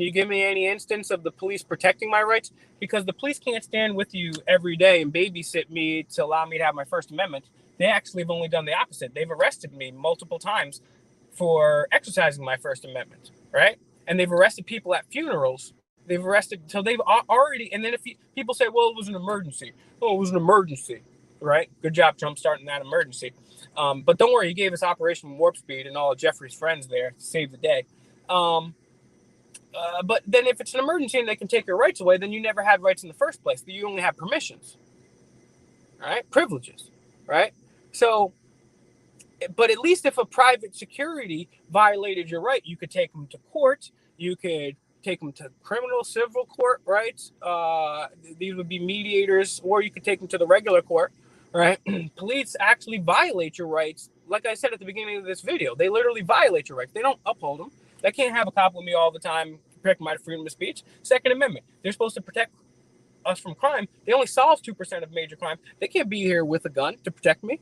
you give me any instance of the police protecting my rights? Because the police can't stand with you every day and babysit me to allow me to have my First Amendment. They actually have only done the opposite. They've arrested me multiple times for exercising my First Amendment, right? And they've arrested people at funerals. They've arrested, so they've already, and then if people say, well, it was an emergency. Oh, it was an emergency, right? Good job, Trump, starting that emergency. But don't worry, he gave us Operation Warp Speed and all of Jeffrey's friends there to save the day. But then if it's an emergency and they can take your rights away, then you never had rights in the first place. You only have permissions, right? Privileges, right? So, but at least if a private security violated your right, you could take them to court. You could take them to criminal, civil court, right? These would be mediators, or you could take them to the regular court, right? Police actually violate your rights. Like I said at the beginning of this video, they literally violate your rights. They don't uphold them. They can't have a cop with me all the time, protect my freedom of speech. Second Amendment, they're supposed to protect us from crime. They only solve 2% of major crime. They can't be here with a gun to protect me.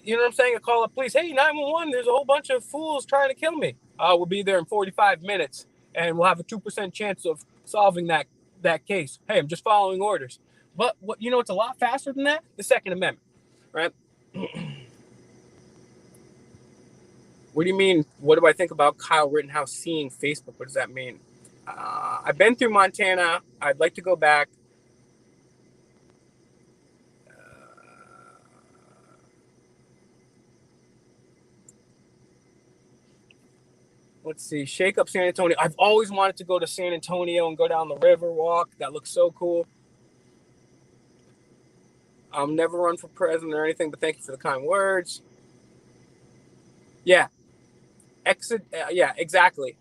You know what I'm saying? I call the police. Hey, 911, there's a whole bunch of fools trying to kill me. We'll be there in 45 minutes, and we'll have a 2% chance of solving that case. Hey, I'm just following orders. But what it's a lot faster than that. The Second Amendment, right? What do you mean? What do I think about Kyle Rittenhouse seeing Facebook? What does that mean? I've been through Montana. I'd like to go back. Let's see. Shake up San Antonio. I've always wanted to go to San Antonio and go down the river walk. That looks so cool. I'll never run for president or anything, but thank you for the kind words. Yeah. Yeah, exactly.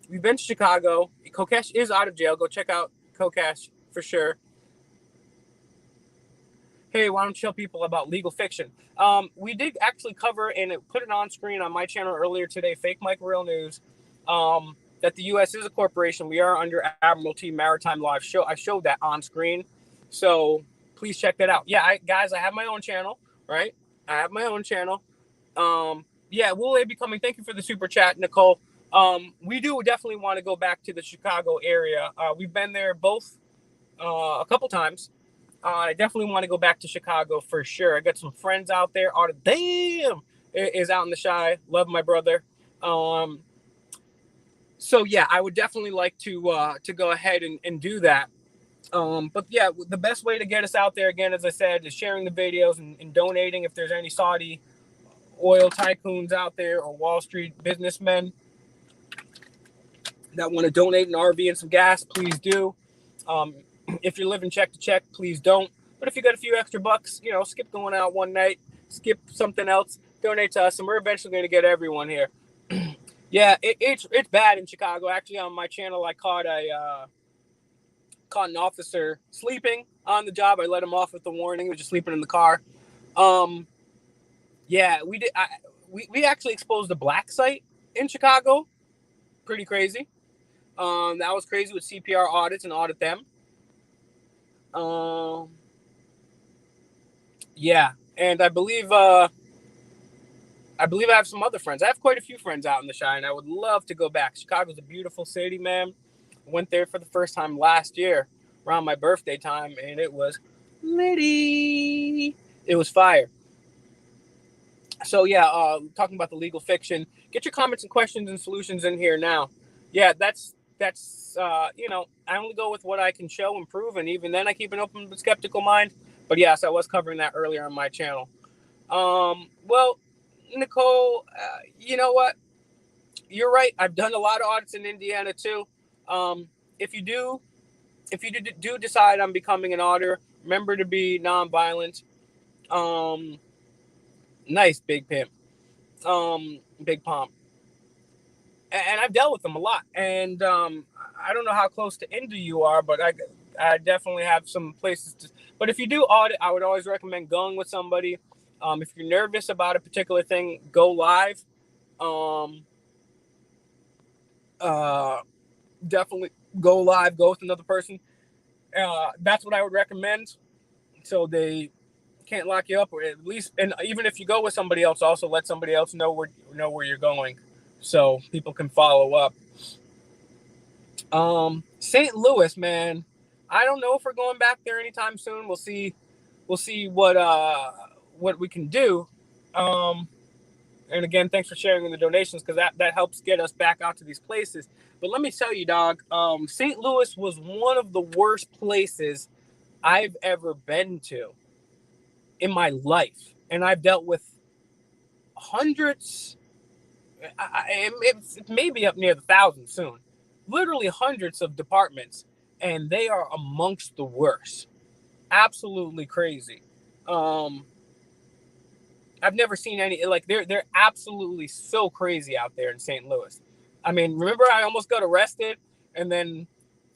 We've been to Chicago. Kokesh is out of jail. Go check out Kokesh for sure. Hey, why don't you tell people about legal fiction? We did actually cover and put it on screen on my channel earlier today, Fake Mike Real News, that the U.S. is a corporation. We are under Admiralty Maritime Law. I showed that on screen. So please check that out. Yeah, guys, I have my own channel, right? I have my own channel. Yeah, will they be coming? Thank you for the super chat, Nicole. We do definitely want to go back to the Chicago area. We've been there both a couple times. I definitely want to go back to Chicago for sure. I got some friends out there. Damn is out in the Chi. Love my brother. So yeah, I would definitely like to go ahead and do that. But yeah, the best way to get us out there, again, as I said, is sharing the videos and donating. If there's any Saudi oil tycoons out there or Wall Street businessmen that want to donate an RV and some gas, please do. If you're living check to check, please don't. But if you got a few extra bucks, skip going out one night, skip something else, donate to us, and we're eventually going to get everyone here. Yeah, it's bad in Chicago. Actually, on my channel, I caught an officer sleeping on the job. I let him off with a warning. He was just sleeping in the car. Yeah, we did. We actually exposed a black site in Chicago. Pretty crazy. That was crazy with CPR audits and audit them. Yeah, and I believe I have some other friends. I have quite a few friends out in the Chi, and I would love to go back. Chicago's a beautiful city, man. Went there for the first time last year around my birthday time, and it was litty. It was fire. So yeah, talking about the legal fiction. Get your comments and questions and solutions in here now. Yeah, that's I only go with what I can show and prove, and even then I keep an open but skeptical mind. But yes, I was covering that earlier on my channel. Well, Nicole, you know what? You're right. I've done a lot of audits in Indiana too. If you do decide on becoming an auditor, remember to be nonviolent. Nice, Big Pimp. Big Pomp. And I've dealt with them a lot. And I don't know how close to Indy you are, but I definitely have some places to. But if you do audit, I would always recommend going with somebody. If you're nervous about a particular thing, go live. Definitely go live, go with another person. That's what I would recommend. So they can't lock you up, or at least, and even if you go with somebody else, also let somebody else know where you're going, so people can follow up. St. Louis, man, I don't know if we're going back there anytime soon. We'll see what we can do. And again, thanks for sharing the donations, because that helps get us back out to these places. But let me tell you, dog, St. Louis was one of the worst places I've ever been to in my life. And I've dealt with hundreds, it may be up near the thousand soon, literally hundreds of departments, and they are amongst the worst. Absolutely crazy. I've never seen any, like, they're absolutely so crazy out there in St. Louis. I mean, remember I almost got arrested, and then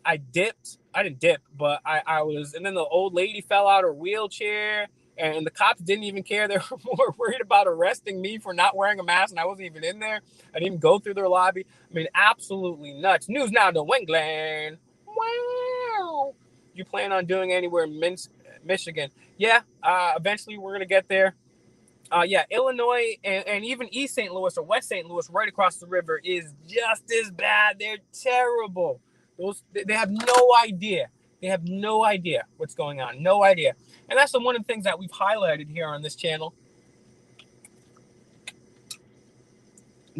I dipped. I didn't dip, but I was, and then the old lady fell out her wheelchair, and the cops didn't even care. They were more worried about arresting me for not wearing a mask, and I wasn't even in there. I didn't even go through their lobby. I mean, absolutely nuts. News now to Wingland. Wow. You plan on doing anywhere in Michigan? Yeah, eventually we're going to get there. Yeah, Illinois and even East St. Louis or West St. Louis, right across the river, is just as bad. They're terrible. They have no idea. They have no idea what's going on. No idea. And that's one of the things that we've highlighted here on this channel.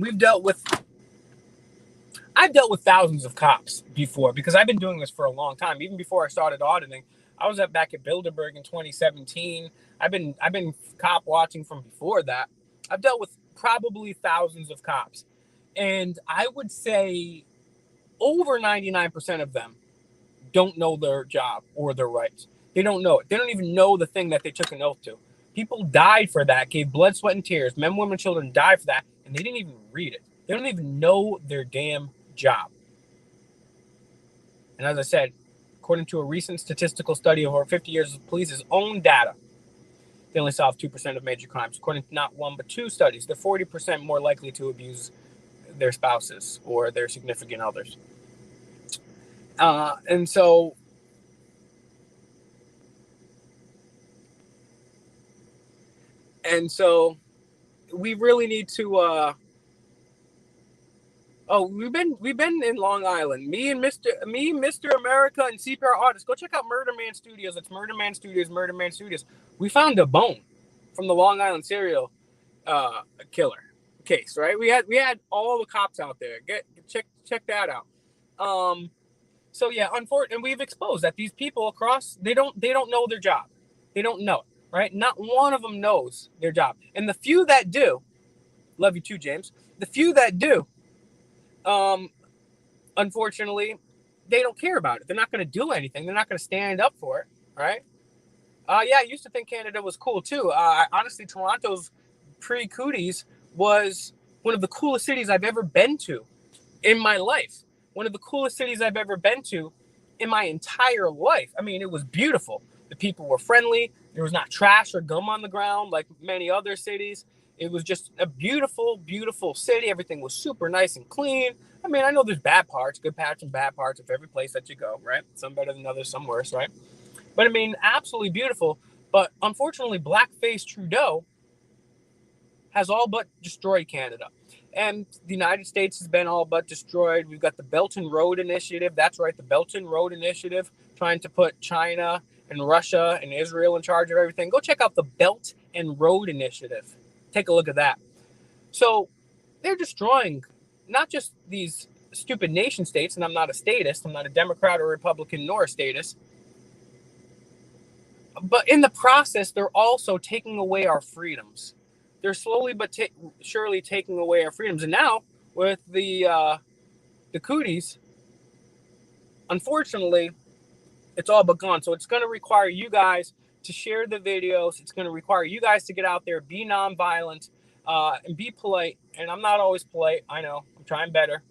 I've dealt with thousands of cops before, because I've been doing this for a long time. Even before I started auditing, I was back at Bilderberg in 2017. I've been cop watching from before that. I've dealt with probably thousands of cops, and I would say over 99% of them don't know their job or their rights. They don't know it. They don't even know the thing that they took an oath to. People died for that, gave blood, sweat, and tears. Men, women, children died for that, and they didn't even read it. They don't even know their damn job. And as I said, according to a recent statistical study of over 50 years of police's own data, they only solve 2% of major crimes. According to not one but two studies, they're 40% more likely to abuse their spouses or their significant others. And so we really need to. Oh, we've been in Long Island. Me, Mr. America, and CPR Artists. Go check out Murder Man Studios. It's Murder Man Studios. Murder Man Studios. We found a bone from the Long Island serial killer case. Right. We had all the cops out there. Check that out. So yeah, unfortunately, and we've exposed that these people across they don't know their job. They don't know it. Right. Not one of them knows their job, and the few that do, love you too, James. The few that do. Unfortunately, they don't care about it. They're not going to do anything. They're not going to stand up for it, right? Yeah, I used to think Canada was cool too. Honestly, Toronto's pre-cooties was one of the coolest cities I've ever been to in my life. One of the coolest cities I've ever been to in my entire life. I mean, it was beautiful. The people were friendly. There was not trash or gum on the ground like many other cities. It was just a beautiful, beautiful city. Everything was super nice and clean. I mean, I know there's bad parts, good parts and bad parts of every place that you go, right? Some better than others, some worse, right? But I mean, absolutely beautiful. But unfortunately, blackface Trudeau has all but destroyed Canada. And the United States has been all but destroyed. We've got the Belt and Road Initiative. That's right, the Belt and Road Initiative, trying to put China and Russia and Israel in charge of everything. Go check out the Belt and Road Initiative. Take a look at that. So they're destroying not just these stupid nation states, and I'm not a statist, I'm not a Democrat or Republican nor a statist, but in the process, they're also taking away our freedoms. They're slowly but surely taking away our freedoms. And now with the cooties, unfortunately, it's all but gone. So it's going to require you guys to share the videos. It's going to require you guys to get out there, be nonviolent, and be polite. And I'm not always polite. I know. I'm trying better.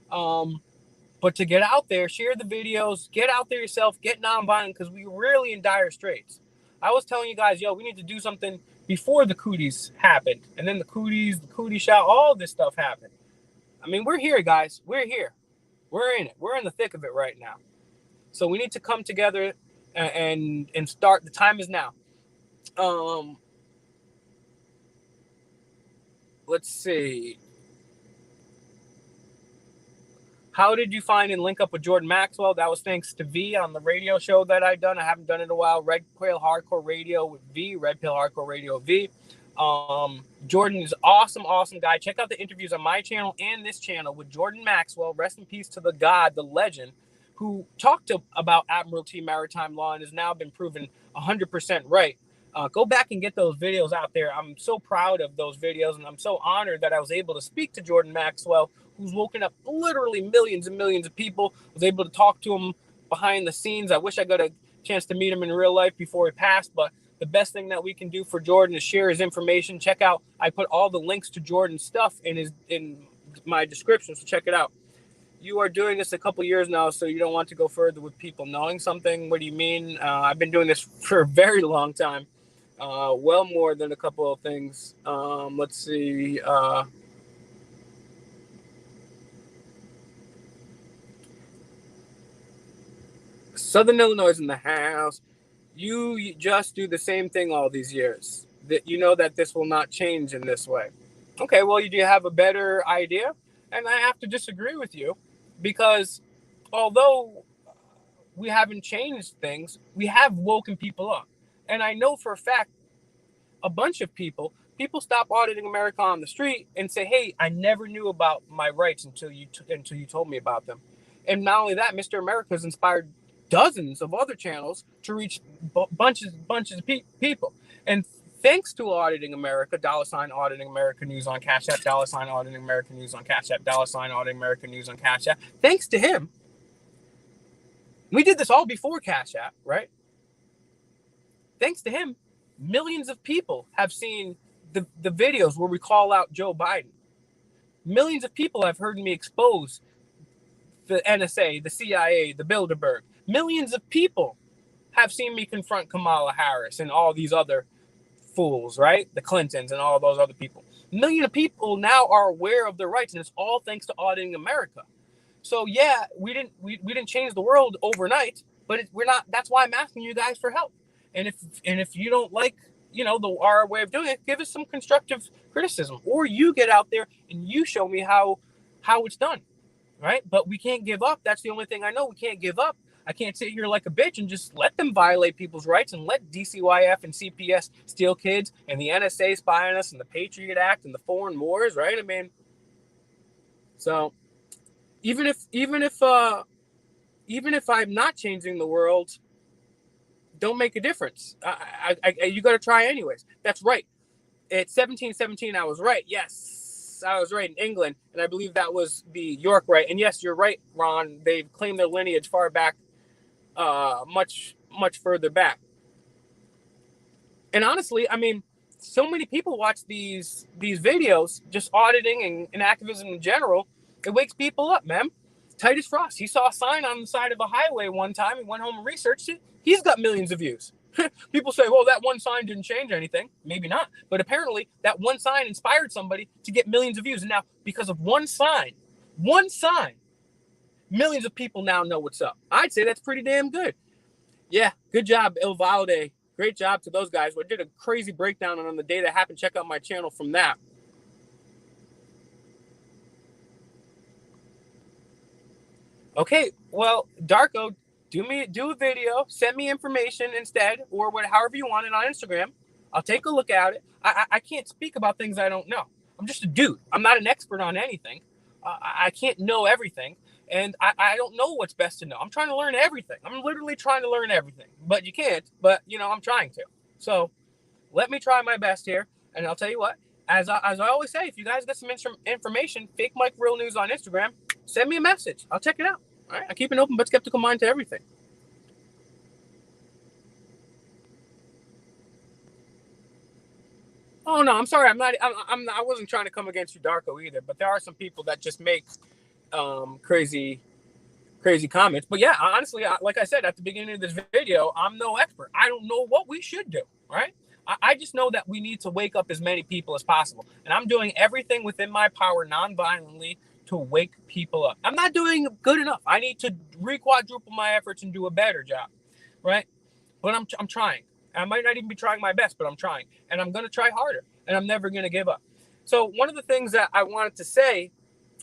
But to get out there, share the videos, get out there yourself, get nonviolent, because we're really in dire straits. I was telling you guys, we need to do something before the cooties happened. And then the cootie shot, all this stuff happened. I mean, we're here, guys. We're here. We're in it. We're in the thick of it right now. So we need to come together and start. The time is now. Let's see. How did you find and link up with Jordan Maxwell? That was thanks to V on the radio show that I've done. I haven't done it in a while. Red Pill Hardcore Radio with V. Red Pill Hardcore Radio V. Jordan is awesome, awesome guy. Check out the interviews on my channel and this channel with Jordan Maxwell. Rest in peace to the god, the legend, who talked about Admiralty Maritime Law and has now been proven 100% right. Go back and get those videos out there. I'm so proud of those videos, and I'm so honored that I was able to speak to Jordan Maxwell, who's woken up literally millions and millions of people. I was able to talk to him behind the scenes. I wish I got a chance to meet him in real life before he passed, but the best thing that we can do for Jordan is share his information. Check out, I put all the links to Jordan's stuff in my description, so check it out. You are doing this a couple years now, so you don't want to go further with people knowing something. What do you mean? I've been doing this for a very long time. Well more than a couple of things. Let's see. Southern Illinois in the house. You just do the same thing all these years. That you know that this will not change in this way. Okay, well, you do have a better idea, and I have to disagree with you, because although we haven't changed things, we have woken people up. And I know for a fact, a bunch of people stop auditing America on the street and say, hey, I never knew about my rights until you told me about them. And not only that, Mr. America has inspired dozens of other channels to reach bunches of people. And thanks to Auditing America, $ Auditing America News on Cash App, $ Auditing America News on Cash App, $ Auditing America News on Cash App. Thanks to him, we did this all before Cash App, right? Thanks to him, millions of people have seen the videos where we call out Joe Biden. Millions of people have heard me expose the NSA, the CIA, the Bilderberg. Millions of people have seen me confront Kamala Harris and all these other fools, right? The Clintons and all those other people. Millions of people now are aware of their rights, and it's all thanks to Auditing America. So yeah, we didn't change the world overnight, but we're not. That's why I'm asking you guys for help. And if you don't like our way of doing it, give us some constructive criticism, or you get out there and you show me how it's done, right? But we can't give up. That's the only thing I know. We can't give up. I can't sit here like a bitch and just let them violate people's rights and let DCYF and CPS steal kids and the NSA spy on us and the Patriot Act and the foreign wars, right? I mean, so even if I'm not changing the world, don't make a difference. You got to try anyways. That's right. It's 1717. I was right. Yes, I was right in England, and I believe that was the York right. And yes, you're right, Ron. They've claimed their lineage far back, much further back. And honestly, I mean, so many people watch these videos, just auditing and activism in general. It wakes people up, man. Titus Frost, he saw a sign on the side of a highway one time. He went home and researched it. He's got millions of views. People say, well, that one sign didn't change anything. Maybe not. But apparently that one sign inspired somebody to get millions of views. And now because of one sign, millions of people now know what's up. I'd say that's pretty damn good. Yeah, good job, Il Valde. Great job to those guys. We did a crazy breakdown on the day that happened. Check out my channel from that. Okay, well, Darko, do a video, send me information instead, or however you want it on Instagram. I'll take a look at it. I can't speak about things I don't know. I'm just a dude. I'm not an expert on anything. I can't know everything, and I don't know what's best to know. I'm trying to learn everything. I'm literally trying to learn everything, but you can't. But I'm trying to. So let me try my best here, and I'll tell you what. As I always say, if you guys get some information, Fake Mike Real News on Instagram, send me a message. I'll check it out. All right, I keep an open but skeptical mind to everything. Oh no, I'm sorry. I wasn't trying to come against you, Darko, either. But there are some people that just make crazy comments. But yeah, honestly, like I said at the beginning of this video, I'm no expert. I don't know what we should do. Right? I just know that we need to wake up as many people as possible, and I'm doing everything within my power, non-violently, to wake people up. I'm not doing good enough. I need to quadruple my efforts and do a better job, right? But I'm trying. I might not even be trying my best, but I'm trying, and I'm going to try harder, and I'm never going to give up. So one of the things that I wanted to say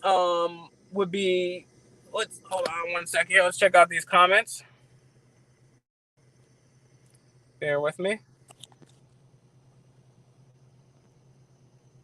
would be, let's hold on one second here. Let's check out these comments. Bear with me.